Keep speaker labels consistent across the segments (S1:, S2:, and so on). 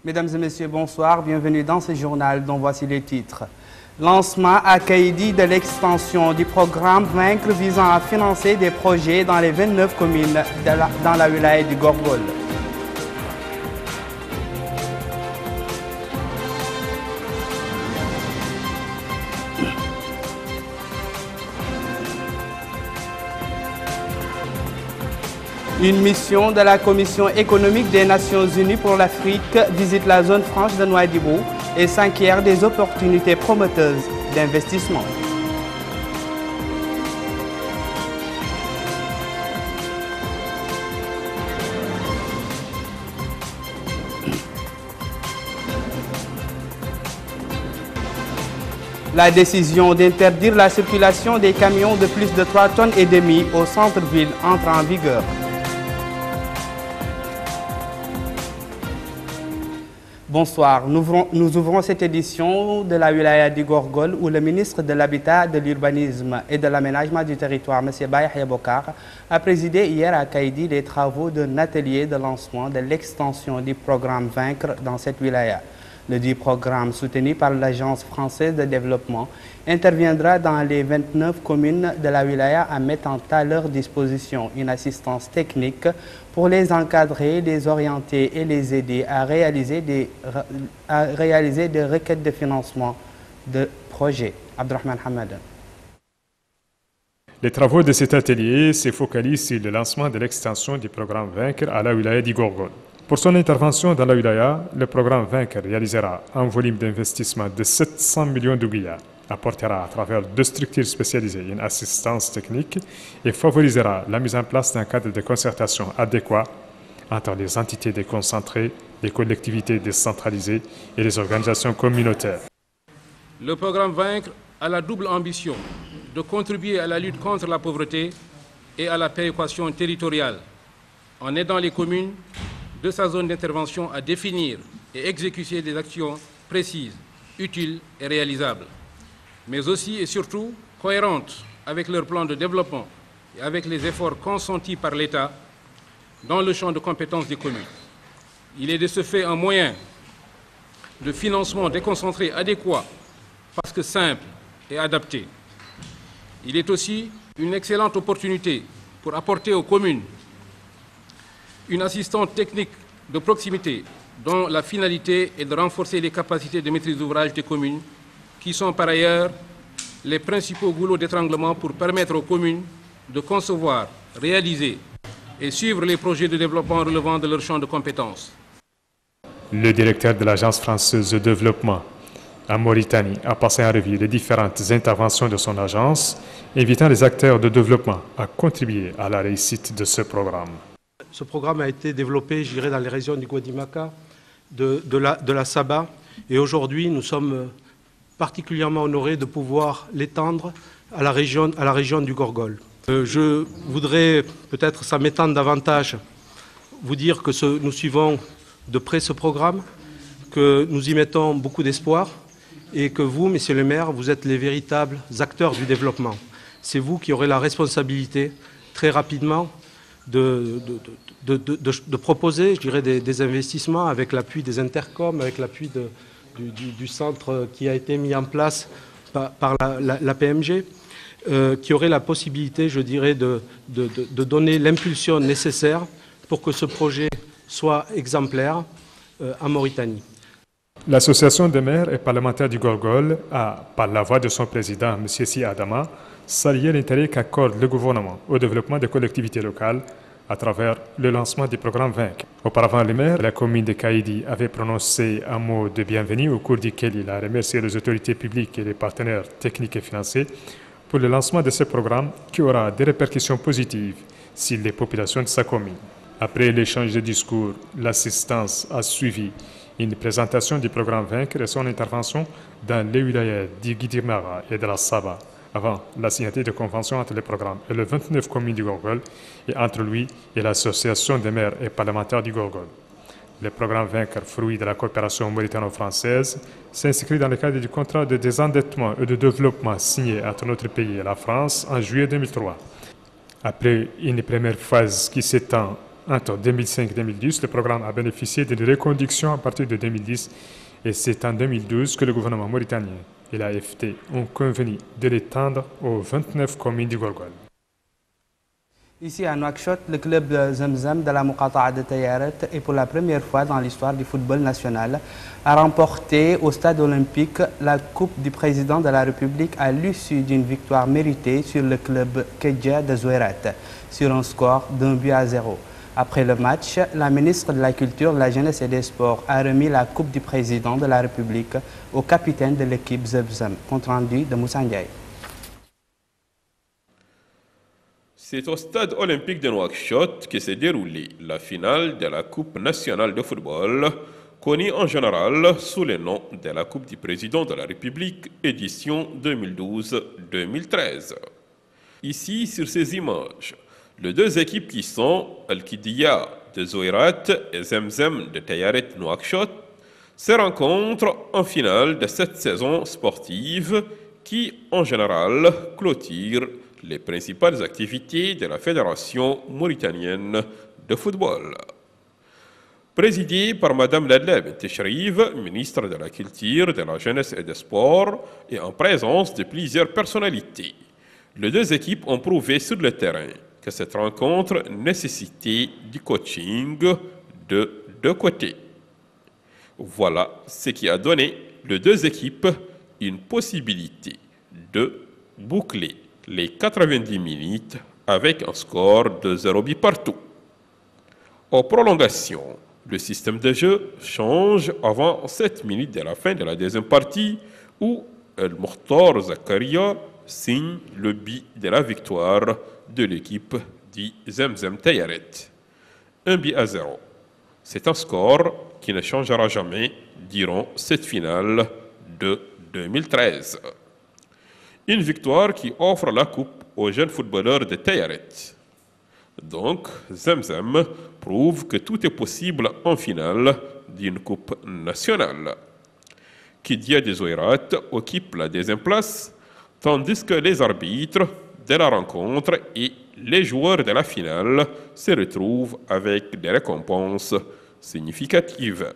S1: Mesdames et messieurs, bonsoir. Bienvenue dans ce journal dont voici les titres. Lancement à Kaïdi de l'extension du programme Vaincre visant à financer des projets dans les 29 communes dans la wilaya du Gorgol. Une mission de la Commission économique des Nations Unies pour l'Afrique visite la zone franche de Nouadhibou et s'inquiète des opportunités prometteuses d'investissement. La décision d'interdire la circulation des camions de plus de 3,5 tonnes au centre-ville entre en vigueur. Bonsoir, nous ouvrons cette édition de la wilaya du Gorgol où le ministre de l'Habitat, de l'Urbanisme et de l'Aménagement du Territoire, M. Yahya Bokar, a présidé hier à Kaïdi les travaux d'un atelier de lancement de l'extension du programme Vaincre dans cette wilaya. Le dit programme, soutenu par l'Agence française de développement, interviendra dans les 29 communes de la wilaya en mettant à leur disposition une assistance technique pour les encadrer, les orienter et les aider à réaliser des requêtes de financement de projets. Abdurrahman Hamadan.
S2: Les travaux de cet atelier se focalisent sur le lancement de l'extension du programme Vaincre à la wilaya du Gorgol. Pour son intervention dans la wilaya, le programme Vaincre réalisera un volume d'investissement de 700 millions d'ouguiya, apportera à travers 2 structures spécialisées une assistance technique et favorisera la mise en place d'un cadre de concertation adéquat entre les entités déconcentrées, les collectivités décentralisées et les organisations communautaires.
S3: Le programme Vaincre a la double ambition de contribuer à la lutte contre la pauvreté et à la péréquation territoriale en aidant les communes de sa zone d'intervention à définir et exécuter des actions précises, utiles et réalisables, mais aussi et surtout cohérentes avec leur plan de développement et avec les efforts consentis par l'État dans le champ de compétences des communes. Il est de ce fait un moyen de financement déconcentré adéquat parce que simple et adapté. Il est aussi une excellente opportunité pour apporter aux communes une assistance technique de proximité dont la finalité est de renforcer les capacités de maîtrise d'ouvrage des communes qui sont par ailleurs les principaux goulots d'étranglement pour permettre aux communes de concevoir, réaliser et suivre les projets de développement relevant de leur champ de compétences.
S2: Le directeur de l'Agence française de développement en Mauritanie a passé en revue les différentes interventions de son agence, invitant les acteurs de développement à contribuer à la réussite de ce programme.
S4: Ce programme a été développé, je dirais, dans les régions du Guadimaka, de la Saba, et aujourd'hui nous sommes particulièrement honorés de pouvoir l'étendre à la région du Gorgol. Je voudrais, peut-être ça m'étend davantage, vous dire que nous suivons de près ce programme, que nous y mettons beaucoup d'espoir et que vous, messieurs les maires, vous êtes les véritables acteurs du développement. C'est vous qui aurez la responsabilité, très rapidement, de proposer, je dirais, des investissements avec l'appui des intercoms, avec l'appui du centre qui a été mis en place par la PMG, qui aurait la possibilité, je dirais, de donner l'impulsion nécessaire pour que ce projet soit exemplaire en Mauritanie.
S2: L'Association des maires et parlementaires du Gorgol a, par la voix de son président, M. Si Adama, salué l'intérêt qu'accorde le gouvernement au développement des collectivités locales à travers le lancement du programme Vaincre. Auparavant, le maire de la commune de Kaïdi avait prononcé un mot de bienvenue au cours duquel il a remercié les autorités publiques et les partenaires techniques et financiers pour le lancement de ce programme qui aura des répercussions positives sur les populations de sa commune. Après l'échange de discours, l'assistance a suivi une présentation du programme Vaincre et son intervention dans les wilayas du Guidimara et de la Saba, avant la signature de convention entre le programme et les 29 communes du Gorgol et entre lui et l'Association des maires et parlementaires du Gorgol. Le programme Vaincre, fruit de la coopération mauritano-française, s'inscrit dans le cadre du contrat de désendettement et de développement signé entre notre pays et la France en juillet 2003. Après une première phase qui s'étend Entre 2005-2010, le programme a bénéficié d'une reconduction à partir de 2010 et c'est en 2012 que le gouvernement mauritanien et l'AFT ont convenu de l'étendre aux 29 communes du Gorgol.
S1: Ici à Nouakchott, le club Zamzam de la Muqata'a de Tayaret est pour la première fois dans l'histoire du football national a remporté au stade olympique la Coupe du président de la République à l'issue d'une victoire méritée sur le club Kedja de Zouerat sur un score d'1-0. Après le match, la ministre de la Culture, de la Jeunesse et des Sports a remis la Coupe du président de la République au capitaine de l'équipe Zamzam. Compte rendu de Moussa Ndiaye.
S5: C'est au stade olympique de Nouakchott que s'est déroulée la finale de la Coupe nationale de football, connue en général sous le nom de la Coupe du président de la République, édition 2012-2013. Ici, sur ces images, les deux équipes qui sont Al-Kidia de Zouerat et Zamzam de Tayaret Nouakchott se rencontrent en finale de cette saison sportive qui, en général, clôture les principales activités de la Fédération mauritanienne de football. Présidée par Mme Ladla Bint Cherif, ministre de la Culture, de la Jeunesse et des Sports, et en présence de plusieurs personnalités, les deux équipes ont prouvé sur le terrain que cette rencontre nécessitait du coaching de deux côtés. Voilà ce qui a donné les deux équipes une possibilité de boucler les 90 minutes avec un score de 0 but partout. En prolongation, le système de jeu change avant 7 minutes de la fin de la deuxième partie où El Mokhtar Zakaria signe le but de la victoire de l'équipe du Zamzam Tayaret. 1-0. C'est un score qui ne changera jamais durant cette finale de 2013. Une victoire qui offre la coupe aux jeunes footballeurs de Tayaret. Donc, Zamzam prouve que tout est possible en finale d'une coupe nationale. Kidia de Zouerat occupe la deuxième place, tandis que les arbitres de la rencontre et les joueurs de la finale se retrouvent avec des récompenses significatives.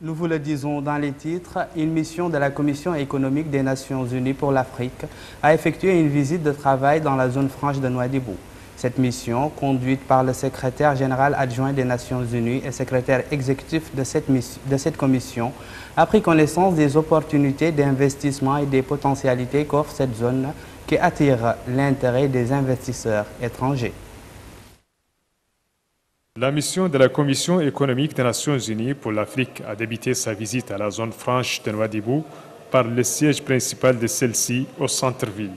S1: Nous vous le disons dans les titres, une mission de la Commission économique des Nations Unies pour l'Afrique a effectué une visite de travail dans la zone franche de Nouadhibou. Cette mission, conduite par le secrétaire général adjoint des Nations Unies et secrétaire exécutif de cette commission, a pris connaissance des opportunités d'investissement et des potentialités qu'offre cette zone qui attire l'intérêt des investisseurs étrangers.
S2: La mission de la Commission économique des Nations Unies pour l'Afrique a débuté sa visite à la zone franche de Nouadhibou par le siège principal de celle-ci au centre-ville.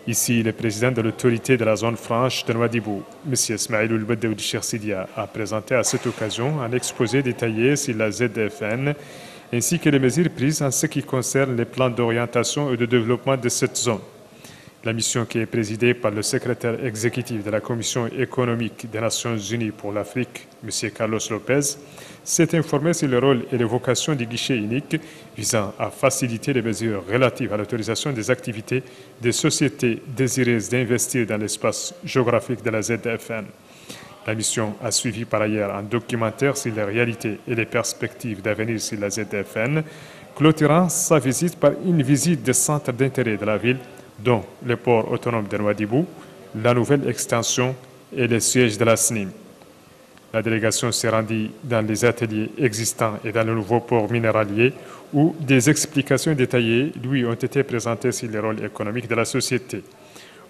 S2: Ici, le président de l'autorité de la zone franche de Nouadhibou, M. Ismaïl Bedaoud Cheikh Sidia, a présenté à cette occasion un exposé détaillé sur la ZFN ainsi que les mesures prises en ce qui concerne les plans d'orientation et de développement de cette zone. La mission qui est présidée par le secrétaire exécutif de la Commission économique des Nations Unies pour l'Afrique, M. Carlos Lopez, s'est informé sur le rôle et les vocations du guichet unique visant à faciliter les mesures relatives à l'autorisation des activités des sociétés désireuses d'investir dans l'espace géographique de la ZFN. La mission a suivi par ailleurs un documentaire sur les réalités et les perspectives d'avenir sur la ZFN, clôturant sa visite par une visite des centres d'intérêt de la ville, dont le port autonome de Nouadhibou, la nouvelle extension et le siège de la SNIM. La délégation s'est rendue dans les ateliers existants et dans le nouveau port minéralier où des explications détaillées lui ont été présentées sur le rôle économique de la société.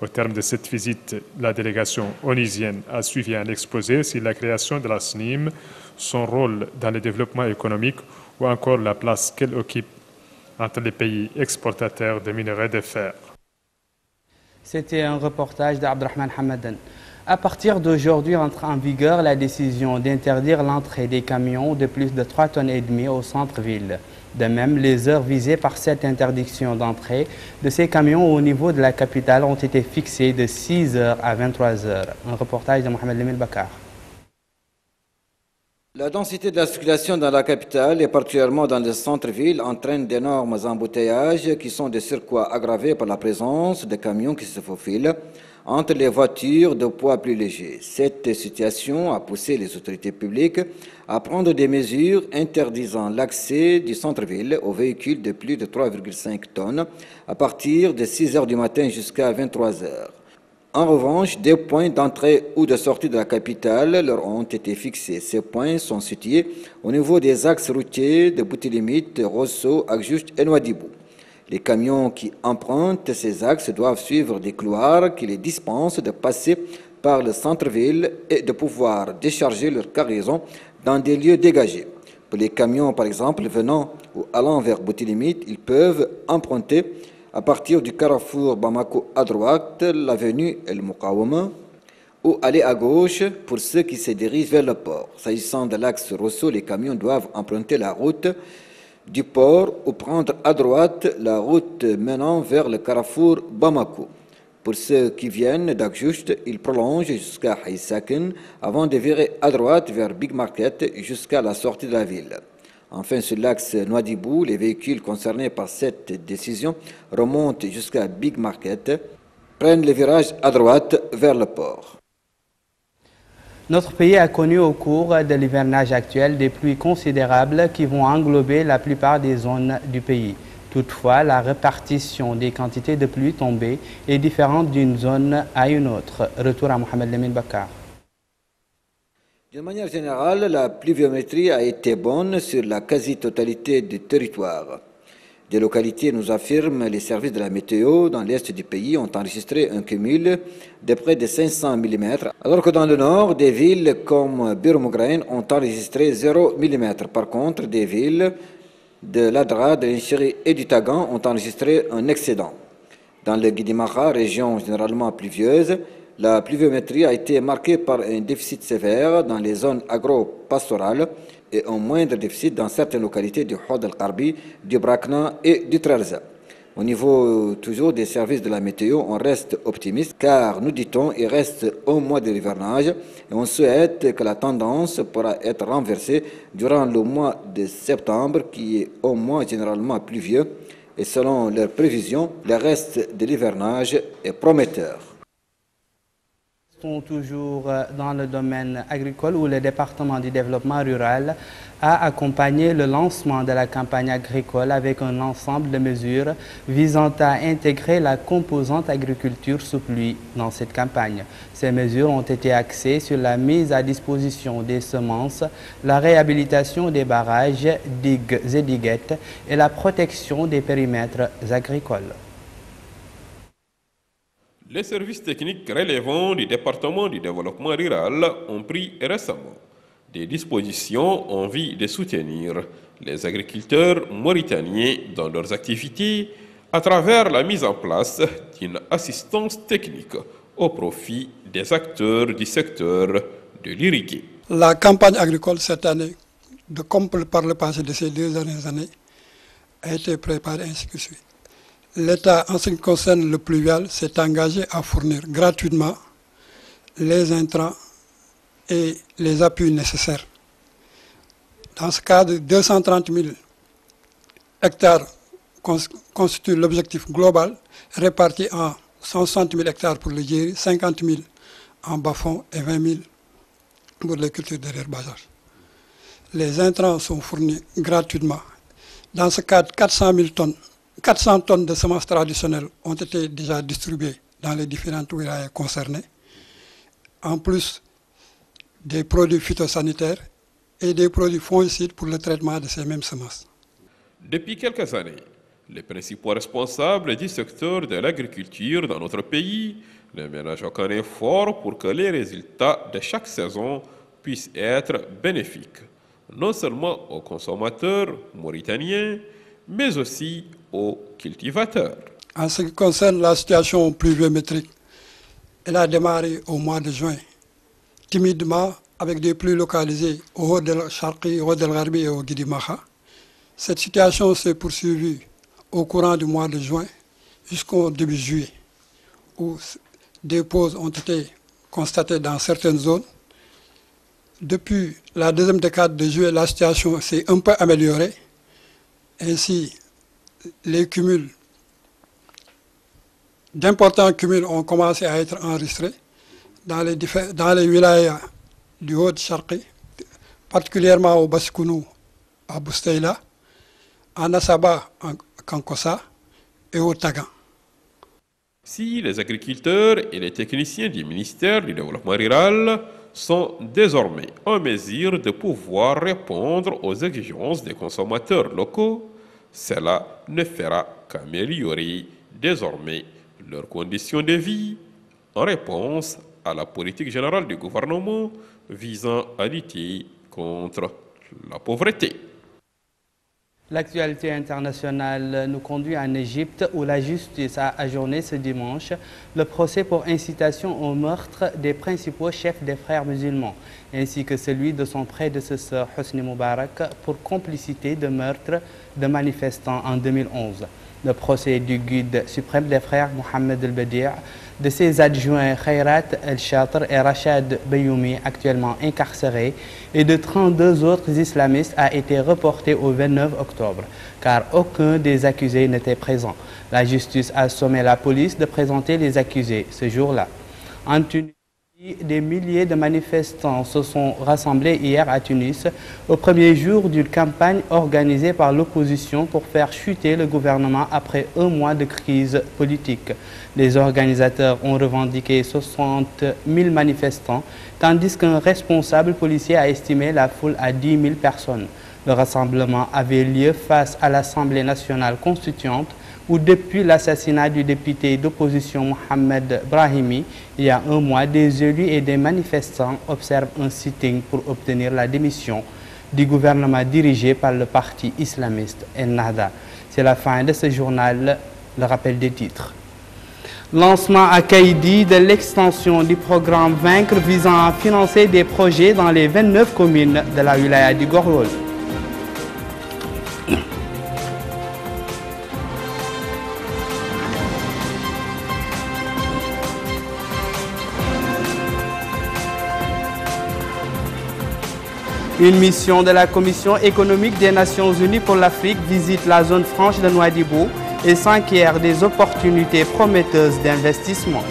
S2: Au terme de cette visite, la délégation onusienne a suivi un exposé sur la création de la SNIM, son rôle dans le développement économique ou encore la place qu'elle occupe entre les pays exportateurs de minerais de fer.
S1: C'était un reportage d'Abdrahman Hamadan. À partir d'aujourd'hui, entre en vigueur la décision d'interdire l'entrée des camions de plus de 3,5 tonnes au centre-ville. De même, les heures visées par cette interdiction d'entrée de ces camions au niveau de la capitale ont été fixées de 6h à 23h. Un reportage de Mohamed Lemil Bakar.
S6: La densité de la circulation dans la capitale et particulièrement dans le centre-ville entraîne d'énormes embouteillages qui sont des circuits aggravés par la présence de camions qui se faufilent entre les voitures de poids plus légers. Cette situation a poussé les autorités publiques à prendre des mesures interdisant l'accès du centre-ville aux véhicules de plus de 3,5 tonnes à partir de 6 heures du matin jusqu'à 23 heures. En revanche, des points d'entrée ou de sortie de la capitale leur ont été fixés. Ces points sont situés au niveau des axes routiers de Boutilimite, Rosso, Agjucht et Nouadhibou. Les camions qui empruntent ces axes doivent suivre des couloirs qui les dispensent de passer par le centre-ville et de pouvoir décharger leur cargaison dans des lieux dégagés. Pour les camions, par exemple, venant ou allant vers Boutilimite, ils peuvent emprunter à partir du carrefour Bamako à droite, l'avenue El Moukawama, ou aller à gauche pour ceux qui se dirigent vers le port. S'agissant de l'axe Rosso, les camions doivent emprunter la route du port ou prendre à droite la route menant vers le carrefour Bamako. Pour ceux qui viennent d'Agjucht, ils prolongent jusqu'à Haïsaken avant de virer à droite vers Big Market jusqu'à la sortie de la ville. Enfin, sur l'axe Nouadhibou, les véhicules concernés par cette décision remontent jusqu'à Big Market, prennent le virage à droite vers le port.
S1: Notre pays a connu au cours de l'hivernage actuel des pluies considérables qui vont englober la plupart des zones du pays. Toutefois, la répartition des quantités de pluie tombées est différente d'une zone à une autre. Retour à Mohamed Lamine Bakar.
S6: D'une manière générale, la pluviométrie a été bonne sur la quasi-totalité du territoire. Des localités, nous affirment les services de la météo, dans l'est du pays, ont enregistré un cumul de près de 500 mm, alors que dans le nord, des villes comme Birmograine ont enregistré 0 mm. Par contre, des villes de l'Adra, de l'Inchiri et du Tagan ont enregistré un excédent. Dans le Guidimaha, région généralement pluvieuse, la pluviométrie a été marquée par un déficit sévère dans les zones agro-pastorales et un moindre déficit dans certaines localités du Hod al-Qarbi, du Brakna et du Trarza. Au niveau toujours des services de la météo, on reste optimiste car, nous dit-on, il reste un mois de l'hivernage et on souhaite que la tendance pourra être renversée durant le mois de septembre qui est un mois généralement pluvieux et selon leurs prévisions, le reste de l'hivernage est prometteur.
S1: Toujours dans le domaine agricole où le département du développement rural a accompagné le lancement de la campagne agricole avec un ensemble de mesures visant à intégrer la composante agriculture sous pluie dans cette campagne. Ces mesures ont été axées sur la mise à disposition des semences, la réhabilitation des barrages, digues et diguettes et la protection des périmètres agricoles.
S5: Les services techniques relevant du département du développement rural ont pris récemment des dispositions en vue de soutenir les agriculteurs mauritaniens dans leurs activités à travers la mise en place d'une assistance technique au profit des acteurs du secteur de l'irrigué.
S7: La campagne agricole cette année, comme par le passé de ces 2 dernières années, a été préparée ainsi que suit. L'État, en ce qui concerne le pluvial, s'est engagé à fournir gratuitement les intrants et les appuis nécessaires. Dans ce cadre, 230 000 hectares constituent l'objectif global, réparti en 160 000 hectares pour le Djeri, 50 000 en bas-fond et 20 000 pour les cultures d'herbage. Les intrants sont fournis gratuitement. Dans ce cadre, 400 tonnes de semences traditionnelles ont été déjà distribuées dans les différentes wilayas concernées, en plus des produits phytosanitaires et des produits fongicides pour le traitement de ces mêmes semences.
S5: Depuis quelques années, les principaux responsables du secteur de l'agriculture dans notre pays ne ménagent aucun effort pour que les résultats de chaque saison puissent être bénéfiques, non seulement aux consommateurs mauritaniens, mais aussi aux cultivateurs.
S7: En ce qui concerne la situation pluviométrique, elle a démarré au mois de juin, timidement avec des pluies localisées au Hod el-Sharqi, au Hod el-Gharbi et au Guidimaha. Cette situation s'est poursuivie au courant du mois de juin jusqu'au début juillet, où des pauses ont été constatées dans certaines zones. Depuis la deuxième décade de juillet, la situation s'est un peu améliorée. Ainsi, les cumuls d'importants cumuls ont commencé à être enregistrés dans les wilayas du Haut-Charqi, particulièrement au Baskounou, à Bousteila, en Assaba, en Kankossa et au Tagan.
S5: Si les agriculteurs et les techniciens du ministère du Développement rural sont désormais en mesure de pouvoir répondre aux exigences des consommateurs locaux, cela ne fera qu'améliorer désormais leurs conditions de vie en réponse à la politique générale du gouvernement visant à lutter contre la pauvreté.
S1: L'actualité internationale nous conduit en Égypte où la justice a ajourné ce dimanche le procès pour incitation au meurtre des principaux chefs des frères musulmans, ainsi que celui de son prédécesseur Hosni Moubarak pour complicité de meurtre de manifestants en 2011. Le procès du guide suprême des frères Mohamed El-Badir, de ses adjoints Khairat El-Shatr et Rachad Bayoumi, actuellement incarcérés, et de 32 autres islamistes a été reporté au 29 octobre, car aucun des accusés n'était présent. La justice a sommé la police de présenter les accusés ce jour-là. En Tunisie, des milliers de manifestants se sont rassemblés hier à Tunis au premier jour d'une campagne organisée par l'opposition pour faire chuter le gouvernement après un mois de crise politique. Les organisateurs ont revendiqué 60 000 manifestants, tandis qu'un responsable policier a estimé la foule à 10 000 personnes. Le rassemblement avait lieu face à l'Assemblée nationale constituante où depuis l'assassinat du député d'opposition Mohamed Brahimi, il y a un mois, des élus et des manifestants observent un sitting pour obtenir la démission du gouvernement dirigé par le parti islamiste Ennahda. C'est la fin de ce journal, le rappel des titres. Lancement à Kaïdi de l'extension du programme Vaincre visant à financer des projets dans les 29 communes de la wilaya du Gorgol. Une mission de la Commission économique des Nations Unies pour l'Afrique visite la zone franche de Nouadhibou et s'enquiert des opportunités prometteuses d'investissement.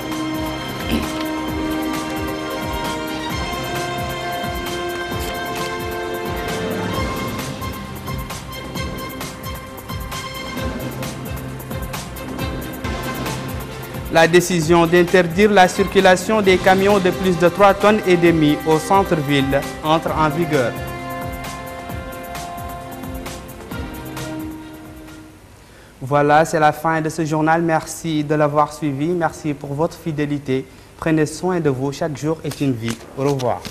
S1: La décision d'interdire la circulation des camions de plus de 3,5 tonnes au centre-ville entre en vigueur. Voilà, c'est la fin de ce journal. Merci de l'avoir suivi. Merci pour votre fidélité. Prenez soin de vous. Chaque jour est une vie. Au revoir.